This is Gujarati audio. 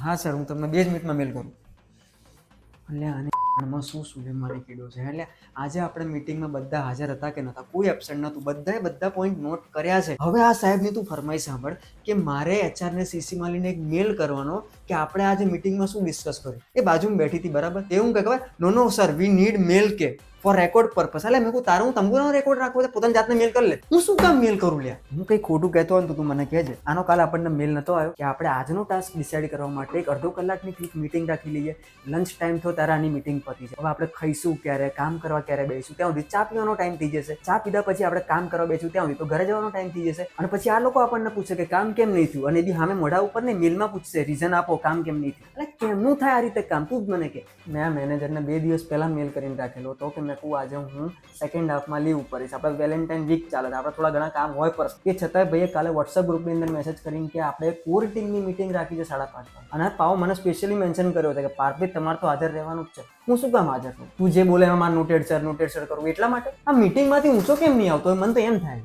હા સર, હું તમને 2 જ મિનિટમાં મેલ કરું. એટલે આને માં શું લે મારી કીડો છે. એટલે આજે આપણે મીટિંગમાં બધા હાજર હતા કે નતા, કોઈ એબસેન્ટ નહોતું, બધાએ બધા પોઈન્ટ નોટ કર્યા છે. હવે આ સાહેબની તું ફરમાઈ સાંભળ કે મારે એચઆર ને સીસી માં લઈને એક મેલ કરવાનો કે આપણે આજે મીટિંગમાં શું ડિસ્કસ કર્યું. એ બાજુમાં બેઠી હતી બરાબર, એવું કે ખબર, નો સર વી નીડ મેલ કે ફોર રેકોર્ડ પર્પસ. એટલે મેં કહું તારું હું તંબુરાનો રેકોર્ડ રાખવો છે, પોતાની જાતને મેલ કરી લે. હું શું કામ મેલ કરું લ્યા? હું કઈ ખોટું કહેતો હોય તો તું મને કહેજે. આનો કાલે આપણને મેલ નતો આવ્યો કે આપણે આજનો ટાસ્ક ડિસાઈડ કરવા માટે એક અડધો કલાકની ક્વિક મીટિંગ રાખી લઈએ. લંચ ટાઈમ થયો ત્યારે આની મીટિંગ પતી છે. હવે આપણે ખાઈશું ક્યારે, કામ કરવા ક્યારે બેસીશું, ત્યાં સુધી ચા પીવાનો ટાઈમ થઈ જશે. ચા પીધા પછી આપણે કામ કરવા બેસીશું, ત્યાં સુધી તો ઘરે જવાનો ટાઈમ થઈ જશે. અને પછી આ લોકો આપણને પૂછે કે કામ કેમ નહીં થયું, અને એ બી સામે મોઢા ઉપર ને મેલમાં પૂછશે રીઝન આપો કામ કેમ નહીં થયું. એટલે કેમનું થાય આ રીતે કામ, તું જ મને કે. મેં મેનેજરને 2 દિવસ પહેલા મેલ કરીને રાખેલો હતો કે મેં કહું આજે હું સેકન્ડ હાફમાં લીવ ઉપર રહીશ. આપણે વેલેન્ટાઇન વીક ચાલે છે, આપણે થોડા ઘણા કામ હોય પર એ છતાંય ભાઈએ કાલે વોટ્સઅપ ગ્રુપની અંદર મેસેજ કરીને કે આપણે કોર ટીમની મીટિંગ રાખી છે 5:30. અને પાવ મને સ્પેશિયલી મેન્શન કર્યો છે કે પાર્થભાઈ તમારે તો હાજર રહેવાનું જ છે. હું શું કામ હાજર છું? તું જે બોલે એમાં નોટેડ સર કરવું એટલા માટે આ મીટિંગમાંથી ઊંચો કેમ નહીં આવતો મને તો એમ થાય.